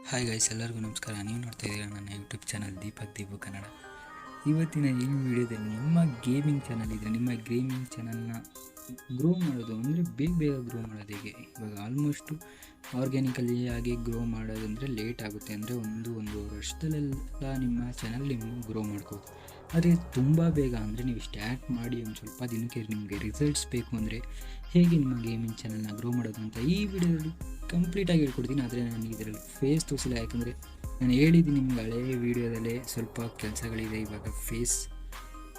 Hi guys, ಎಲ್ಲರಿಗೂ ನಮಸ್ಕಾರ. ನೀವು ನೋಡ್ತಾ ಇದ್ದೀರಾ ನನ್ನ ಯೂಟ್ಯೂಬ್ ಚಾನಲ್ ದೀಪು ಕನ್ನಡ. ಇವತ್ತಿನ ಈ ವಿಡಿಯೋದಲ್ಲಿ ನಿಮ್ಮ ಗೇಮಿಂಗ್ ಚಾನಲ್ ಇದ್ದರೆ ನಿಮ್ಮ ಗೇಮಿಂಗ್ ಚಾನಲ್ನ ಗ್ರೋ ಮಾಡೋದು ಅಂದರೆ ಬೇಗ ಗ್ರೋ ಮಾಡೋದು ಹೇಗೆ. ಇವಾಗ ಆಲ್ಮೋಸ್ಟು ಆರ್ಗ್ಯಾನಿಕಲಿ ಆಗಿ ಗ್ರೋ ಮಾಡೋದಂದರೆ ಲೇಟ್ ಆಗುತ್ತೆ, ಅಂದರೆ ಒಂದೂವರೆ ವರ್ಷದಲ್ಲೆಲ್ಲ ನಿಮ್ಮ ಚಾನಲ್ ನೀವು ಗ್ರೋ ಮಾಡ್ಬೋದು. ಆದರೆ ತುಂಬ ಬೇಗ ಅಂದರೆ ನೀವು ಸ್ಟಾರ್ಟ್ ಮಾಡಿ ಒಂದು ಸ್ವಲ್ಪ ದಿನಕ್ಕೆ ನಿಮಗೆ ರಿಸಲ್ಟ್ಸ್ ಬೇಕು ಅಂದರೆ ಹೇಗೆ ನಿಮ್ಮ ಗೇಮಿಂಗ್ ಚಾನಲ್ನ ಗ್ರೋ ಮಾಡೋದು ಅಂತ ಈ ವಿಡಿಯೋದಲ್ಲಿ ಕಂಪ್ಲೀಟಾಗಿ ಹೇಳ್ಕೊಡ್ತೀನಿ. ಆದರೆ ನಾನು ಇದರಲ್ಲಿ ಫೇಸ್ ತೋರಿಸಿಲ್ಲ, ಯಾಕಂದರೆ ನಾನು ಹೇಳಿದ್ದೀನಿ ನಿಮ್ಗೆ ಹಳೆಯ ವೀಡಿಯೋದಲ್ಲೇ ಸ್ವಲ್ಪ ಕೆಲಸಗಳಿದೆ. ಇವಾಗ ಫೇಸ್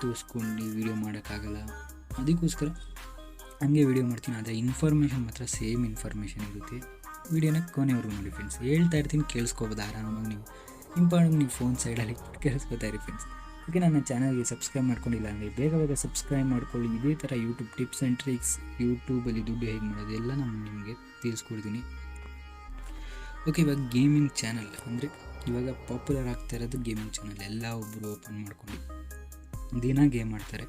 ತೋರಿಸ್ಕೊಂಡು ವೀಡಿಯೋ ಮಾಡೋಕ್ಕಾಗಲ್ಲ, ಅದಕ್ಕೋಸ್ಕರ ಹಂಗೆ ವೀಡಿಯೋ ಮಾಡ್ತೀನಿ. ಆದರೆ ಇನ್ಫಾರ್ಮೇಷನ್ ಮಾತ್ರ ಸೇಮ್ ಇನ್ಫಾರ್ಮೇಷನ್ ಇರುತ್ತೆ. ವೀಡಿಯೋನ ಕೊನೆಯವರು ನೋಡಿ ಫ್ರೆಂಡ್ಸ್. ಹೇಳ್ತಾ ಇರ್ತೀನಿ, ಕೇಳಿಸ್ಕೋಬೋದು ಆರಾಮಾಗಿ. ನೀವು ಇಂಪಾರ್ಟೆಂಟ್ ನೀವು ಫೋನ್ ಸೈಡಲ್ಲಿ ಕೇಳಿಸ್ಕೊತಾ ಇರಿ ಫ್ರೆಂಡ್ಸ್. ಓಕೆ, ನನ್ನ ಚಾನಲ್ಗೆ ಸಬ್ಸ್ಕ್ರೈಬ್ ಮಾಡ್ಕೊಂಡಿಲ್ಲ ಅಂದರೆ ಬೇಗ ಸಬ್ಸ್ಕ್ರೈಬ್ ಮಾಡ್ಕೊಳ್ಳಿ. ಇದೇ ಥರ ಯೂಟ್ಯೂಬ್ ಟಿಪ್ಸ್ ಆ್ಯಂಡ್ ಟ್ರಿಕ್ಸ್, ಯೂಟ್ಯೂಬಲ್ಲಿ ದುಡ್ಡು ಹೇಗೆ ಮಾಡೋದು ಎಲ್ಲ ನಾನು ನಿಮಗೆ ತಿಳಿಸ್ಕೊಡ್ತೀನಿ. ಓಕೆ, ಇವಾಗ ಗೇಮಿಂಗ್ ಚಾನಲ್ ಅಂದರೆ ಇವಾಗ ಪಾಪ್ಯುಲರ್ ಆಗ್ತಾ ಇರೋದು ಗೇಮಿಂಗ್ ಚಾನಲ್. ಎಲ್ಲ ಒಬ್ಬರು ಓಪನ್ ಮಾಡ್ಕೊಂಡು ದಿನ ಗೇಮ್ ಆಡ್ತಾರೆ.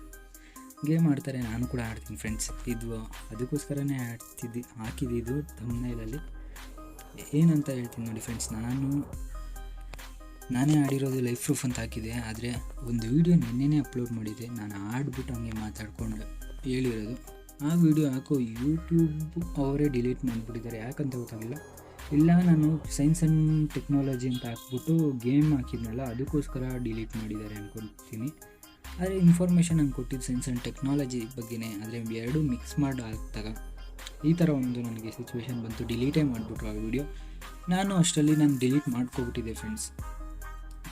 ನಾನು ಕೂಡ ಆಡ್ತೀನಿ ಫ್ರೆಂಡ್ಸ್. ಇದು ಅದಕ್ಕೋಸ್ಕರನೇ ಹಾಕಿದ್ದು ಥಂಬ್ನೇಲಲ್ಲಿ ಏನಂತ ಹೇಳ್ತೀನಿ ನೋಡಿ ಫ್ರೆಂಡ್ಸ್. ನಾನೇ ಆಡಿರೋದು ಲೈಫ್ ಪ್ರೂಫ್ ಅಂತ ಹಾಕಿದೆ. ಆದರೆ ಒಂದು ವೀಡಿಯೋ ನಿನ್ನೆನೇ ಅಪ್ಲೋಡ್ ಮಾಡಿದ್ದೆ, ನಾನು ಆಡ್ಬಿಟ್ಟು ಹಂಗೆ ಮಾತಾಡ್ಕೊಂಡು ಹೇಳಿರೋದು. ಆ ವಿಡಿಯೋ ಹಾಕೋ ಯೂಟ್ಯೂಬ್ ಅವರೇ ಡಿಲೀಟ್ ಮಾಡಿಬಿಟ್ಟಿದ್ದಾರೆ, ಯಾಕಂತ ಗೊತ್ತಾಗಿಲ್ಲ. ಇಲ್ಲ, ನಾನು ಸೈನ್ಸ್ ಆ್ಯಂಡ್ ಟೆಕ್ನಾಲಜಿ ಅಂತ ಹಾಕ್ಬಿಟ್ಟು ಗೇಮ್ ಹಾಕಿದ್ನಲ್ಲ, ಅದಕ್ಕೋಸ್ಕರ ಡಿಲೀಟ್ ಮಾಡಿದ್ದಾರೆ ಅಂದ್ಕೊಳ್ತೀನಿ. ಆದರೆ ಇನ್ಫಾರ್ಮೇಷನ್ ನಂಗೆ ಕೊಟ್ಟಿದ್ದು ಸೈನ್ಸ್ ಆ್ಯಂಡ್ ಟೆಕ್ನಾಲಜಿ ಬಗ್ಗೆನೇ. ಆದರೆ ಎರಡೂ ಮಿಕ್ಸ್ ಮಾಡಿ ಹಾಕಿದಾಗ ಈ ಥರ ಒಂದು ನನಗೆ ಸಿಚುವೇಶನ್ ಬಂತು, ಡಿಲೀಟೇ ಮಾಡಿಬಿಟ್ರು ಆ ವಿಡಿಯೋ. ನಾನು ಅಷ್ಟರಲ್ಲಿ ಡಿಲೀಟ್ ಮಾಡ್ಕೊಬಿಟ್ಟಿದ್ದೆ ಫ್ರೆಂಡ್ಸ್.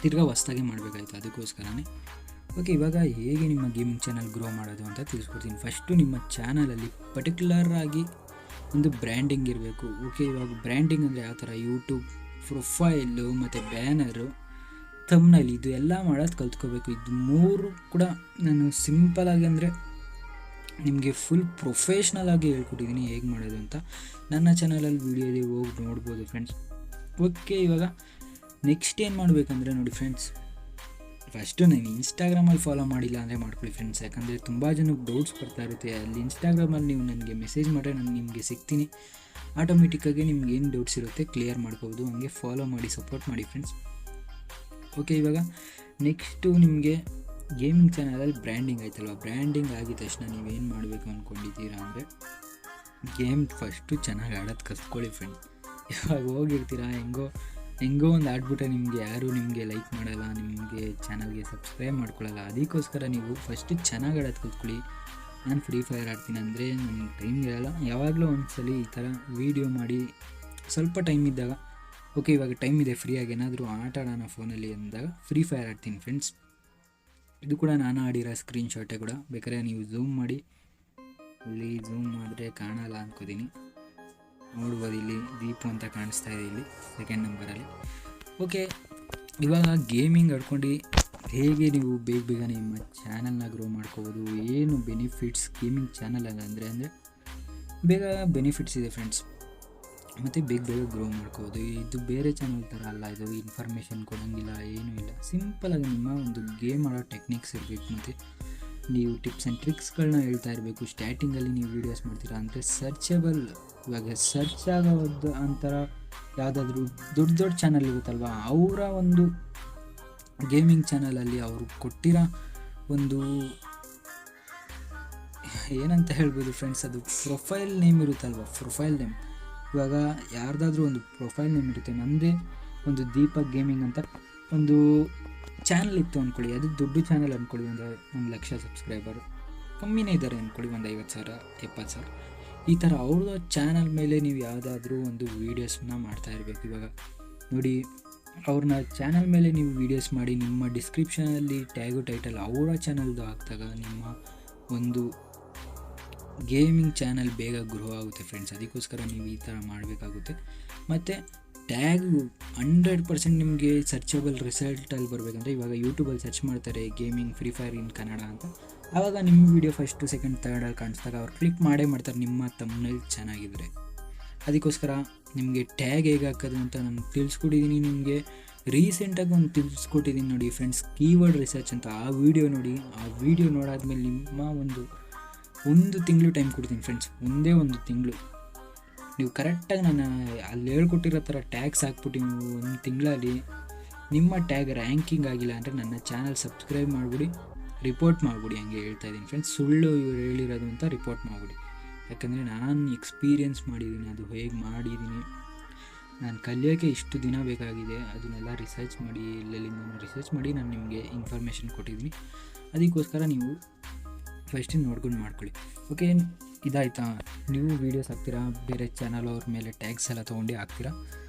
ತಿರ್ಗಾ ಹೊಸ್ದಾಗಿ ಮಾಡಬೇಕಾಯ್ತು, ಅದಕ್ಕೋಸ್ಕರನೇ. ಓಕೆ, ಇವಾಗ ಹೇಗೆ ನಿಮ್ಮ ಗೇಮಿಂಗ್ ಚಾನಲ್ ಗ್ರೋ ಮಾಡೋದು ಅಂತ ತಿಳಿಸ್ಕೊಡ್ತೀನಿ. ಫಸ್ಟು ನಿಮ್ಮ ಚಾನಲಲ್ಲಿ ಪರ್ಟಿಕ್ಯುಲರ್ ಆಗಿ ಒಂದು ಬ್ರ್ಯಾಂಡಿಂಗ್ ಇರಬೇಕು. ಓಕೆ, ಇವಾಗ ಬ್ರ್ಯಾಂಡಿಂಗ್ ಅಂದರೆ ಯಾವ ಥರ, ಯೂಟ್ಯೂಬ್ ಪ್ರೊಫೈಲು ಮತ್ತು ಬ್ಯಾನರು, ಥಂಬ್ನೇಲ್, ಇದು ಎಲ್ಲ ಮಾಡೋದು ಕಲ್ತ್ಕೋಬೇಕು. ಇದು ಮೂರು ಕೂಡ ನಾನು ಸಿಂಪಲಾಗಿ ಅಂದರೆ ನಿಮಗೆ ಫುಲ್ ಪ್ರೊಫೆಷ್ನಲ್ ಆಗಿ ಹೇಳ್ಕೊಟ್ಟಿದ್ದೀನಿ ಹೇಗೆ ಮಾಡೋದು ಅಂತ. ನನ್ನ ಚಾನಲಲ್ಲಿ ವೀಡಿಯೋಲಿ ಹೋಗಿ ನೋಡ್ಬೋದು ಫ್ರೆಂಡ್ಸ್. ಓಕೆ, ಇವಾಗ ನೆಕ್ಸ್ಟ್ ಏನು ಮಾಡಬೇಕಂದ್ರೆ ನೋಡಿ ಫ್ರೆಂಡ್ಸ್, ಫಸ್ಟು ನಾನು ಇನ್ಸ್ಟಾಗ್ರಾಮಲ್ಲಿ ಫಾಲೋ ಮಾಡಿಲ್ಲ ಅಂದರೆ ಮಾಡ್ಕೊಳ್ಳಿ ಫ್ರೆಂಡ್ಸ್. ಯಾಕಂದರೆ ತುಂಬ ಜನಕ್ಕೆ ಡೌಟ್ಸ್ ಬರ್ತಾ ಇರುತ್ತೆ. ಅಲ್ಲಿ ಇನ್ಸ್ಟಾಗ್ರಾಮಲ್ಲಿ ನೀವು ನನಗೆ ಮೆಸೇಜ್ ಮಾಡಿದ್ರೆ ನಾನು ನಿಮಗೆ ಸಿಗ್ತೀನಿ. ಆಟೋಮೆಟಿಕ್ಕಾಗಿ ನಿಮ್ಗೆ ಏನು ಡೌಟ್ಸ್ ಇರುತ್ತೆ ಕ್ಲಿಯರ್ ಮಾಡ್ಕೋಬೋದು. ಹಂಗೆ ಫಾಲೋ ಮಾಡಿ, ಸಪೋರ್ಟ್ ಮಾಡಿ ಫ್ರೆಂಡ್ಸ್. ಓಕೆ, ಇವಾಗ ನೆಕ್ಸ್ಟು ನಿಮಗೆ ಗೇಮಿಂಗ್ ಚಾನಲಲ್ಲಿ ಬ್ರ್ಯಾಂಡಿಂಗ್ ಆಯ್ತಲ್ವ. ಬ್ರ್ಯಾಂಡಿಂಗ್ ಆಗಿದ ತಕ್ಷಣ ನೀವೇನು ಮಾಡಬೇಕು ಅಂದ್ಕೊಂಡಿದ್ದೀರಾ ಅಂದರೆ ಗೇಮ್ ಫಸ್ಟು ಚೆನ್ನಾಗಿ ಆಡೋದು ಕಲ್ತ್ಕೊಳ್ಳಿ ಫ್ರೆಂಡ್ಸ್. ಇವಾಗ ಹೋಗಿರ್ತೀರಾ ಹೆಂಗೋ ಒಂದು ಆಡ್ಬಿಟ್ರೆ ನಿಮಗೆ ಯಾರೂ ನಿಮಗೆ ಲೈಕ್ ಮಾಡಲ್ಲ, ನಿಮಗೆ ಚಾನಲ್ಗೆ ಸಬ್ಸ್ಕ್ರೈಬ್ ಮಾಡ್ಕೊಳ್ಳಲ್ಲ. ಅದಕ್ಕೋಸ್ಕರ ನೀವು ಫಸ್ಟು ಚೆನ್ನಾಗಿ ಆಡೋದು ಕಲ್ತ್ಕೊಳ್ಳಿ. ನಾನು ಫ್ರೀ ಫೈರ್ ಆಡ್ತೀನಿ ಅಂದರೆ ನನಗೆ ಟೈಮ್ ಇರೋಲ್ಲ. ಯಾವಾಗಲೂ ಒಂದ್ಸಲ ಈ ಥರ ವೀಡಿಯೋ ಮಾಡಿ ಸ್ವಲ್ಪ ಟೈಮ್ ಇದ್ದಾಗ, ಓಕೆ ಇವಾಗ ಟೈಮ್ ಇದೆ ಫ್ರೀಯಾಗಿ ಏನಾದರೂ ಆಟ ಆಡೋಣ ಫೋನಲ್ಲಿ ಅಂದಾಗ ಫ್ರೀ ಫೈರ್ ಆಡ್ತೀನಿ ಫ್ರೆಂಡ್ಸ್. ಇದು ಕೂಡ ನಾನು ಆಡಿರೋ ಸ್ಕ್ರೀನ್ಶಾಟೇ ಕೂಡ. ಬೇಕಾದ್ರೆ ನೀವು ಝೂಮ್ ಮಾಡಿ, ಇಲ್ಲಿ ಝೂಮ್ ಮಾಡಿದ್ರೆ ಕಾಣಲ್ಲ ಅಂದ್ಕೋತೀನಿ, ನೋಡ್ಬೋದು. ಇಲ್ಲಿ ದೀಪು ಅಂತ ಕಾಣಿಸ್ತಾ ಇದೆ ಇಲ್ಲಿ ಸೆಕೆಂಡ್ ನಂಬರಲ್ಲಿ. ಓಕೆ, ಇವಾಗ ಗೇಮಿಂಗ್ ಆಡ್ಕೊಂಡು ಹೇಗೆ ನೀವು ಬೇಗ ನಿಮ್ಮ ಚಾನಲ್ನ ಗ್ರೋ ಮಾಡ್ಕೋಬೋದು, ಏನು ಬೆನಿಫಿಟ್ಸ್ ಗೇಮಿಂಗ್ ಚಾನಲಲ್ಲಿ ಅಂದರೆ ಬೇಗ ಬೆನಿಫಿಟ್ಸ್ ಇದೆ ಫ್ರೆಂಡ್ಸ್. ಮತ್ತು ಬೇಗ ಗ್ರೋ ಮಾಡ್ಕೋಬೋದು. ಇದು ಬೇರೆ ಚಾನಲ್ ಥರ ಅಲ್ಲ, ಇದು ಇನ್ಫಾರ್ಮೇಷನ್ ಕೊಡೋಂಗಿಲ್ಲ, ಏನೂ ಇಲ್ಲ. ಸಿಂಪಲಾಗಿ ನಿಮ್ಮ ಒಂದು ಗೇಮ್ ಆಡೋ ಟೆಕ್ನಿಕ್ಸ್ ಇರಬೇಕು, ಮತ್ತು ನೀವು ಟಿಪ್ಸ್ ಆ್ಯಂಡ್ ಟ್ರಿಕ್ಸ್ಗಳನ್ನ ಹೇಳ್ತಾ ಇರಬೇಕು. ಸ್ಟಾರ್ಟಿಂಗಲ್ಲಿ ನೀವು ವೀಡಿಯೋಸ್ ಮಾಡ್ತೀರಾ ಅಂದರೆ ಸರ್ಚಬಲ್, ಇವಾಗ ಸರ್ಚ್ ಆಗೋದು ಅಂತರ ಯಾವುದಾದ್ರೂ ದೊಡ್ಡ ಚಾನಲ್ ಇರುತ್ತಲ್ವ, ಅವರ ಒಂದು ಗೇಮಿಂಗ್ ಚಾನಲಲ್ಲಿ ಅವರು ಕೊಟ್ಟಿರೋ ಒಂದು ಏನಂತ ಹೇಳ್ಬೋದು ಫ್ರೆಂಡ್ಸ್, ಅದು ಪ್ರೊಫೈಲ್ ನೇಮ್ ಇರುತ್ತಲ್ವ, ಪ್ರೊಫೈಲ್ ನೇಮ್. ಇವಾಗ ಯಾರ್ದಾದ್ರೂ ಒಂದು ಪ್ರೊಫೈಲ್ ನೇಮ್ ಇರುತ್ತೆ. ನನ್ನದೇ ಒಂದು ದೀಪಕ್ ಗೇಮಿಂಗ್ ಅಂತ ಒಂದು ಚಾನಲ್ ಇತ್ತು ಅಂದ್ಕೊಳ್ಳಿ, ಅದು ದೊಡ್ಡ ಚಾನಲ್ ಅಂದ್ಕೊಳ್ಳಿ, ಒಂದು 1,00,000 ಸಬ್ಸ್ಕ್ರೈಬರು, ಕಮ್ಮಿನೇ ಇದ್ದಾರೆ ಅಂದ್ಕೊಳ್ಳಿ, ಒಂದು 50,000 70,000. ಈ ಥರ ಅವ್ರದ್ದು ಚಾನಲ್ ಮೇಲೆ ನೀವು ಯಾವುದಾದ್ರೂ ಒಂದು ವೀಡಿಯೋಸ್ನ ಮಾಡ್ತಾ ಇರಬೇಕು. ಇವಾಗ ನೋಡಿ, ಅವ್ರನ್ನ ಚಾನಲ್ ಮೇಲೆ ನೀವು ವೀಡಿಯೋಸ್ ಮಾಡಿ ನಿಮ್ಮ ಡಿಸ್ಕ್ರಿಪ್ಷನಲ್ಲಿ ಟ್ಯಾಗು ಟೈಟಲ್ ಅವರ ಚಾನಲ್ದು ಹಾಕಿದಾಗ ನಿಮ್ಮ ಒಂದು ಗೇಮಿಂಗ್ ಚಾನಲ್ ಬೇಗ ಗ್ರೋ ಆಗುತ್ತೆ ಫ್ರೆಂಡ್ಸ್. ಅದಕ್ಕೋಸ್ಕರ ನೀವು ಈ ಥರ ಮಾಡಬೇಕಾಗುತ್ತೆ. ಮತ್ತು ಟ್ಯಾಗು 100% ನಿಮಗೆ ಸರ್ಚಬಲ್ ರಿಸಲ್ಟಲ್ಲಿ ಬರಬೇಕಂದ್ರೆ, ಇವಾಗ ಯೂಟ್ಯೂಬಲ್ಲಿ ಸರ್ಚ್ ಮಾಡ್ತಾರೆ gaming free fire in Kannada ಅಂತ, ಆವಾಗ ನಿಮ್ಮ ವೀಡಿಯೋ ಫಸ್ಟು ಸೆಕೆಂಡ್ ಥರ್ಡಲ್ಲಿ ಕಾಣಿಸ್ದಾಗ ಅವ್ರು ಕ್ಲಿಕ್ ಮಾಡ್ತಾರೆ ನಿಮ್ಮ ಥಂಬ್ನೇಲ್ ಚೆನ್ನಾಗಿದ್ದರೆ. ಅದಕ್ಕೋಸ್ಕರ ನಿಮಗೆ ಟ್ಯಾಗ್ ಹೇಗೆ ಹಾಕೋದು ಅಂತ ನಾನು ತಿಳಿಸ್ಕೊಟ್ಟಿದ್ದೀನಿ. ನಿಮಗೆ ರೀಸೆಂಟಾಗಿ ಒಂದು ತಿಳಿಸ್ಕೊಟ್ಟಿದ್ದೀನಿ ನೋಡಿ ಫ್ರೆಂಡ್ಸ್, ಕೀವರ್ಡ್ ರಿಸರ್ಚ್ ಅಂತ. ಆ ವಿಡಿಯೋ ನೋಡಿ, ಆ ವಿಡಿಯೋ ನೋಡಾದ್ಮೇಲೆ ನಿಮ್ಮ ಒಂದು ತಿಂಗಳು ಟೈಮ್ ಕೊಡ್ತೀನಿ ಫ್ರೆಂಡ್ಸ್. ಒಂದೇ ಒಂದು ತಿಂಗಳು ನೀವು ಕರೆಕ್ಟಾಗಿ ನಾನು ಅಲ್ಲಿ ಹೇಳ್ಕೊಟ್ಟಿರೋ ಥರ ಟ್ಯಾಗ್ಸ್ ಹಾಕ್ಬಿಟ್ಟು ನೀವು ಒಂದು ತಿಂಗಳಲ್ಲಿ ನಿಮ್ಮ ಟ್ಯಾಗ್ ರ್ಯಾಂಕಿಂಗ್ ಆಗಿಲ್ಲ ಅಂದರೆ ನನ್ನ ಚಾನಲ್ ಸಬ್ಸ್ಕ್ರೈಬ್ ಮಾಡಿಬಿಡಿ, ರಿಪೋರ್ಟ್ ಮಾಡಿಬಿಡಿ. ಹಂಗೆ ಹೇಳ್ತಾ ಇದ್ದೀನಿ ಫ್ರೆಂಡ್ಸ್, ಸುಳ್ಳು ಇವ್ರು ಹೇಳಿರೋದು ಅಂತ ರಿಪೋರ್ಟ್ ಮಾಡಿಬಿಡಿ. ಯಾಕಂದರೆ ನಾನು ಎಕ್ಸ್ಪೀರಿಯೆನ್ಸ್ ಮಾಡಿದ್ದೀನಿ, ಅದು ಹೇಗೆ ಮಾಡಿದ್ದೀನಿ, ನಾನು ಕಲಿಯೋಕ್ಕೆ ಇಷ್ಟು ದಿನ ಬೇಕಾಗಿದೆ, ಅದನ್ನೆಲ್ಲ ರಿಸರ್ಚ್ ಮಾಡಿ ಎಲ್ಲೆಲ್ಲಿಂದ ರಿಸರ್ಚ್ ಮಾಡಿ ನಾನು ನಿಮಗೆ ಇನ್ಫಾರ್ಮೇಷನ್ ಕೊಟ್ಟಿದ್ದೀನಿ. ಅದಕ್ಕೋಸ್ಕರ ನೀವು ಫಸ್ಟಿಂದ ನೋಡ್ಕೊಂಡು ಮಾಡ್ಕೊಳ್ಳಿ. ಓಕೆ, ಇದಾಯ್ತಾ? ನೀವು ವೀಡಿಯೋಸ್ ಹಾಕ್ತೀರಾ, ಬೇರೆ ಚಾನಲ್ ಅವ್ರ ಮೇಲೆ ಟ್ಯಾಗ್ಸ್ ಎಲ್ಲ ತೊಗೊಂಡು ಹಾಕ್ತೀರಾ.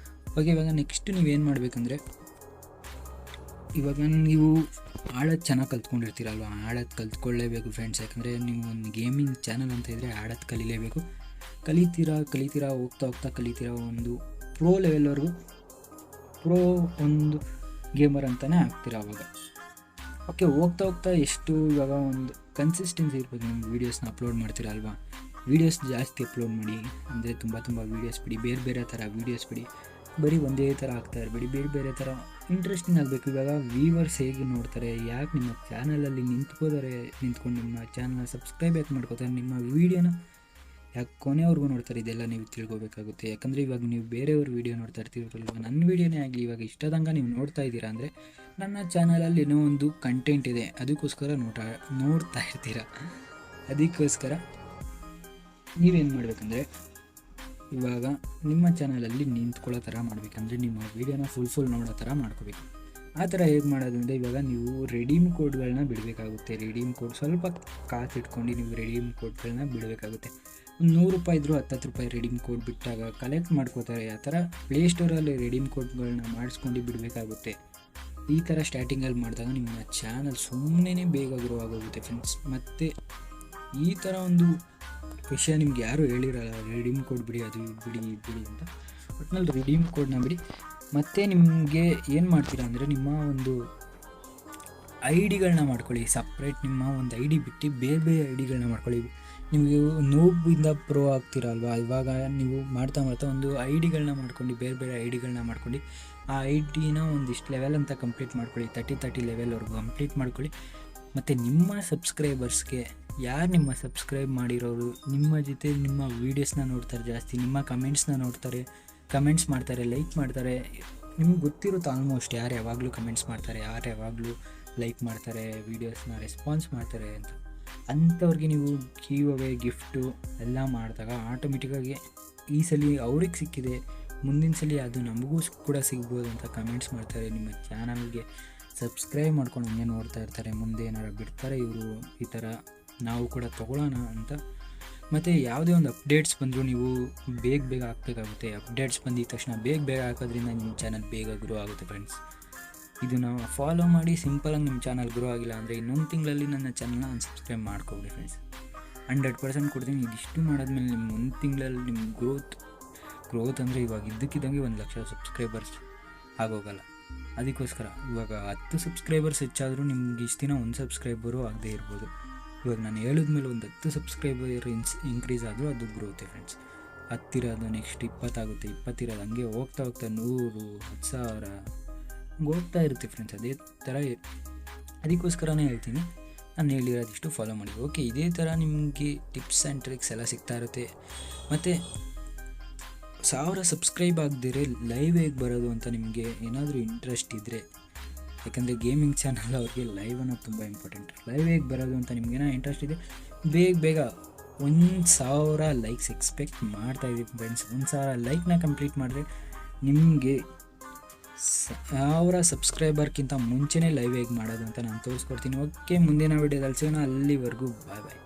ಓಕೆ, ಇವಾಗ ನೆಕ್ಸ್ಟ್ ನೀವೇನು ಮಾಡಬೇಕಂದ್ರೆ, ಇವಾಗ ನೀವು ಆಡೋದು ಚೆನ್ನಾಗಿ ಕಲ್ತ್ಕೊಂಡಿರ್ತೀರಲ್ವ, ಆಡೋದು ಕಲ್ತ್ಕೊಳ್ಳೇಬೇಕು ಫ್ರೆಂಡ್ಸ್. ಯಾಕಂದರೆ ನೀವು ಒಂದು ಗೇಮಿಂಗ್ ಚಾನಲ್ ಅಂತ ಇದ್ದರೆ ಆಡೋದು ಕಲೀಲೇಬೇಕು. ಕಲಿತೀರಾ ಹೋಗ್ತಾ ಕಲಿತೀರಾ, ಒಂದು ಪ್ರೋ ಲೆವೆಲ್ವರೆಗೂ ಒಂದು ಗೇಮರ್ ಅಂತಲೇ ಆಗ್ತೀರ ಅವಾಗ. ಓಕೆ, ಹೋಗ್ತಾ ಎಷ್ಟು ಇವಾಗ ಒಂದು ಕನ್ಸಿಸ್ಟೆನ್ಸಿ ಇರ್ಬೇಕು. ನಿಮ್ಮ ವೀಡಿಯೋಸ್ನ ಅಪ್ಲೋಡ್ ಮಾಡ್ತೀರಲ್ವ, ವೀಡಿಯೋಸ್ ಜಾಸ್ತಿ ಅಪ್ಲೋಡ್ ಮಾಡಿ, ಅಂದರೆ ತುಂಬ ವೀಡಿಯೋಸ್ ಬಿಡಿ, ಬೇರೆ ಥರ ವೀಡಿಯೋಸ್ ಬಿಡಿ. ಬರೀ ಒಂದೇ ಥರ ಆಗ್ತಾ ಇರಬೇಡಿ, ಬೇರೆ ಥರ ಇಂಟ್ರೆಸ್ಟಿಂಗ್ ಆಗಬೇಕು. ಇವಾಗ ವ್ಯೂವರ್ಸ್ ಹೇಗೆ ನೋಡ್ತಾರೆ, ಯಾಕೆ ನಿಮ್ಮ ಚಾನಲಲ್ಲಿ ನಿಂತ್ಕೊಂಡು ನಿಮ್ಮ ಚಾನಲ್ನ ಸಬ್ಸ್ಕ್ರೈಬ್ ಯಾಕೆ ಮಾಡ್ಕೋತಾರೆ, ನಿಮ್ಮ ವೀಡಿಯೋನ ಯಾಕೆ ಕೊನೆಯವ್ರಿಗೂ ನೋಡ್ತಾರೆ, ಇದೆಲ್ಲ ನೀವು ತಿಳ್ಕೊಬೇಕಾಗುತ್ತೆ. ಯಾಕಂದರೆ ಇವಾಗ ನೀವು ಬೇರೆಯವ್ರ ವೀಡಿಯೋ ನೋಡ್ತಾ ಇರ್ತೀರಲ್ವ, ನನ್ನ ವೀಡಿಯೋನೇ ಆಗಲಿ ಇವಾಗ ಇಷ್ಟದಂಗೆ ನೀವು ನೋಡ್ತಾ ಇದ್ದೀರಾ ಅಂದರೆ ನನ್ನ ಚಾನಲಲ್ಲಿ ಏನೋ ಒಂದು ಕಂಟೆಂಟ್ ಇದೆ, ಅದಕ್ಕೋಸ್ಕರ ನೋಡ್ತಾ ಇರ್ತೀರ. ಅದಕ್ಕೋಸ್ಕರ ನೀವೇನು ಮಾಡಬೇಕಂದ್ರೆ, ಇವಾಗ ನಿಮ್ಮ ಚಾನಲಲ್ಲಿ ನಿಂತ್ಕೊಳ್ಳೋ ಥರ ಮಾಡಬೇಕಂದ್ರೆ ನಿಮ್ಮ ವೀಡಿಯೋನ ಫುಲ್ ನೋಡೋ ಥರ ಮಾಡ್ಕೋಬೇಕು. ಆ ಥರ ಹೇಗೆ ಮಾಡೋದು ಅಂದರೆ, ಇವಾಗ ನೀವು ರೆಡೀಮ್ ಕೋಡ್ಗಳನ್ನ ಬಿಡಬೇಕಾಗುತ್ತೆ. ರೆಡೀಮ್ ಕೋಡ್ ಸ್ವಲ್ಪ ಕಾಸಿಟ್ಕೊಂಡು ನೀವು ರೆಡೀಮ್ ಕೋಡ್ಗಳನ್ನ ಬಿಡಬೇಕಾಗುತ್ತೆ. ಒಂದು 100 ರೂಪಾಯಿ ಇದ್ದರೂ 10 ರೂಪಾಯಿ ರೆಡೀಮ್ ಕೋಡ್ ಬಿಟ್ಟಾಗ ಕಲೆಕ್ಟ್ ಮಾಡ್ಕೋತಾರೆ. ಆ ಥರ ಪ್ಲೇಸ್ಟೋರಲ್ಲಿ ರೆಡೀಮ್ ಕೋಡ್ಗಳನ್ನ ಮಾಡಿಸ್ಕೊಂಡು ಬಿಡಬೇಕಾಗುತ್ತೆ. ಈ ಥರ ಸ್ಟಾರ್ಟಿಂಗಲ್ಲಿ ಮಾಡಿದಾಗ ನಿಮ್ಮ ಚಾನಲ್ ಸುಮ್ಮನೆ ಬೇಗ ಗ್ರೋ ಆಗೋಗುತ್ತೆ ಫ್ರೆಂಡ್ಸ್. ಮತ್ತು ಈ ಥರ ಒಂದು ವಿಷಯ ನಿಮ್ಗೆ ಯಾರೂ ಹೇಳಿರಲ್ಲ, ರೆಡೀಮ್ ಕೋಡ್ ಬಿಡಿ, ಅದು ಬಿಡಿ ಅಂತ. ಒಟ್ಟಿನಲ್ಲಿ ರೆಡೀಮ್ ಕೋಡ್ನ ಬಿಡಿ. ಮತ್ತು ನಿಮಗೆ ಏನು ಮಾಡ್ತೀರಾ ಅಂದರೆ, ನಿಮ್ಮ ಒಂದು ಐಡಿಗಳನ್ನ ಮಾಡ್ಕೊಳ್ಳಿ ಸಪ್ರೇಟ್. ನಿಮ್ಮ ಒಂದು ಐಡಿ ಬಿಟ್ಟು ಬೇರೆ ಐಡಿಗಳನ್ನ ಮಾಡ್ಕೊಳ್ಳಿ. ನಿಮಗೆ ನೋವಿಂದ ಪ್ರೋ ಆಗ್ತೀರಲ್ವ, ಇವಾಗ ನೀವು ಮಾಡ್ತಾ ಒಂದು ಐಡಿಗಳನ್ನ ಮಾಡ್ಕೊಂಡು ಬೇರೆ ಐಡಿಗಳನ್ನ ಮಾಡ್ಕೊಂಡು ಆ ಐಡಿನ ಒಂದಿಷ್ಟು ಲೆವೆಲ್ ಅಂತ ಕಂಪ್ಲೀಟ್ ಮಾಡ್ಕೊಳ್ಳಿ. 30 ಲೆವೆಲ್ವರೆಗೂ ಕಂಪ್ಲೀಟ್ ಮಾಡ್ಕೊಳ್ಳಿ. ಮತ್ತು ನಿಮ್ಮ ಸಬ್ಸ್ಕ್ರೈಬರ್ಸ್ಗೆ, ಯಾರು ನಿಮ್ಮ ಸಬ್ಸ್ಕ್ರೈಬ್ ಮಾಡಿರೋರು ನಿಮ್ಮ ಜೊತೆ ನಿಮ್ಮ ವೀಡಿಯೋಸ್ನ ನೋಡ್ತಾರೆ, ಜಾಸ್ತಿ ನಿಮ್ಮ ಕಮೆಂಟ್ಸ್ನ ನೋಡ್ತಾರೆ, ಕಮೆಂಟ್ಸ್ ಮಾಡ್ತಾರೆ, ಲೈಕ್ ಮಾಡ್ತಾರೆ, ನಿಮ್ಗೆ ಗೊತ್ತಿರುತ್ತೆ ಆಲ್ಮೋಸ್ಟ್ ಯಾರು ಯಾವಾಗಲೂ ಕಮೆಂಟ್ಸ್ ಮಾಡ್ತಾರೆ, ಯಾರು ಯಾವಾಗಲೂ ಲೈಕ್ ಮಾಡ್ತಾರೆ, ವೀಡಿಯೋಸ್ನ ರೆಸ್ಪಾನ್ಸ್ ಮಾಡ್ತಾರೆ ಅಂತ. ಅಂಥವ್ರಿಗೆ ನೀವು ಗಿವ್ ಅವೇ ಗಿಫ್ಟು ಎಲ್ಲ ಮಾಡಿದಾಗ ಆಟೋಮೆಟಿಕ್ಕಾಗಿ ಈ ಸಲ ಅವ್ರಿಗೆ ಸಿಕ್ಕಿದೆ, ಮುಂದಿನ ಸಲ ಅದು ನಮಗೂ ಕೂಡ ಸಿಗ್ಬೋದು ಅಂತ ಕಮೆಂಟ್ಸ್ ಮಾಡ್ತಾರೆ. ನಿಮ್ಮ ಚಾನಲ್ಗೆ ಸಬ್ಸ್ಕ್ರೈಬ್ ಮಾಡ್ಕೊಂಡು ಹಂಗೆ ನೋಡ್ತಾ ಇರ್ತಾರೆ, ಮುಂದೆ ಏನಾರು ಬಿಡ್ತಾರೆ ಇವರು, ಈ ಥರ ನಾವು ಕೂಡ ತೊಗೊಳ್ಳೋಣ ಅಂತ. ಮತ್ತು ಯಾವುದೇ ಒಂದು ಅಪ್ಡೇಟ್ಸ್ ಬಂದರೂ ನೀವು ಬೇಗ ಹಾಕಬೇಕಾಗುತ್ತೆ. ಅಪ್ಡೇಟ್ಸ್ ಬಂದಿದ ತಕ್ಷಣ ಬೇಗ ಹಾಕೋದ್ರಿಂದ ನಿಮ್ಮ ಚಾನಲ್ ಬೇಗ ಗ್ರೋ ಆಗುತ್ತೆ ಫ್ರೆಂಡ್ಸ್. ಇದನ್ನು ಫಾಲೋ ಮಾಡಿ ಸಿಂಪಲಾಗಿ ನಿಮ್ಮ ಚಾನಲ್ ಗ್ರೋ ಆಗಿಲ್ಲ ಅಂದರೆ ಇನ್ನೊಂದು ತಿಂಗಳಲ್ಲಿ ನನ್ನ ಚಾನಲ್ನ ಅನ್ಸಬ್ಸ್ಕ್ರೈಬ್ ಮಾಡ್ಕೊಬಿಡಿ ಫ್ರೆಂಡ್ಸ್. 100% ಕೊಡ್ತೀನಿ. ಇದಿಷ್ಟು ಮಾಡಾದ್ಮೇಲೆ ನಿಮ್ಮ ಒಂದು ತಿಂಗಳಲ್ಲಿ ನಿಮ್ಮ ಗ್ರೋತ್ ಅಂದರೆ ಇವಾಗ ಇದ್ದಕ್ಕಿದ್ದಂಗೆ 1 ಲಕ್ಷ ಸಬ್ಸ್ಕ್ರೈಬರ್ಸ್ ಆಗೋಗಲ್ಲ. ಅದಕ್ಕೋಸ್ಕರ ಇವಾಗ 10 ಸಬ್ಸ್ಕ್ರೈಬರ್ಸ್ ಹೆಚ್ಚಾದರೂ ನಿಮ್ಗೆ ಇಷ್ಟು ದಿನ 1 ಸಬ್ಸ್ಕ್ರೈಬರು ಆಗದೇ ಇರ್ಬೋದು. ಇವಾಗ ನಾನು ಹೇಳಿದ್ಮೇಲೆ ಒಂದು 10 ಸಬ್ಸ್ಕ್ರೈಬರ್ ಇನ್ಕ್ರೀಸ್ ಆದರೂ ಅದು ಗ್ರೋತೆ ಫ್ರೆಂಡ್ಸ್. 10 ಇರೋದು ನೆಕ್ಸ್ಟ್ 20 ಆಗುತ್ತೆ, 20 ಇರೋದು ಹಂಗೆ ಹೋಗ್ತಾ 100, 10,000 ಹಂಗೆ ಹೋಗ್ತಾ ಇರುತ್ತೆ ಫ್ರೆಂಡ್ಸ್. ಅದೇ ಥರ ಅದಕ್ಕೋಸ್ಕರನೇ ಹೇಳ್ತೀನಿ, ನಾನು ಹೇಳಿರೋದಿಷ್ಟು ಫಾಲೋ ಮಾಡಿ. ಓಕೆ, ಇದೇ ಥರ ನಿಮಗೆ ಟಿಪ್ಸ್ ಆ್ಯಂಡ್ ಟ್ರಿಕ್ಸ್ ಎಲ್ಲ ಸಿಗ್ತಾ ಇರುತ್ತೆ. ಮತ್ತು 1000 ಸಬ್ಸ್ಕ್ರೈಬ್ ಆಗದಿರೇ ಲೈವ್ ಹೇಗೆ ಬರೋದು ಅಂತ ನಿಮಗೆ ಏನಾದರೂ ಇಂಟ್ರೆಸ್ಟ್ ಇದ್ದರೆ, ಯಾಕಂದರೆ ಗೇಮಿಂಗ್ ಚಾನಲ್ ಅವ್ರಿಗೆ ಲೈವ್ ಅನ್ನೋದು ತುಂಬ ಇಂಪಾರ್ಟೆಂಟ್. ಲೈವ್ ಹೇಗೆ ಬರೋದು ಅಂತ ನಿಮಗೇನೋ ಇಂಟ್ರೆಸ್ಟ್ ಇದೆ, ಬೇಗ 1000 ಲೈಕ್ಸ್ ಎಕ್ಸ್ಪೆಕ್ಟ್ ಮಾಡ್ತಾಯಿದ್ದೀವಿ ಫ್ರೆಂಡ್ಸ್. 1000 ಲೈಕ್ನ ಕಂಪ್ಲೀಟ್ ಮಾಡಿದ್ರೆ ನಿಮಗೆ 1000 ಸಬ್ಸ್ಕ್ರೈಬರ್ಗಿಂತ ಮುಂಚೆನೇ ಲೈವ್ ಹೇಗೆ ಮಾಡೋದು ಅಂತ ನಾನು ತೋರಿಸ್ಕೊಡ್ತೀನಿ. ಓಕೆ, ಮುಂದಿನ ವೀಡಿಯೋದಲ್ಲಿ ಸಿಗೋಣ. ಅಲ್ಲಿವರೆಗೂ ಬಾಯ್.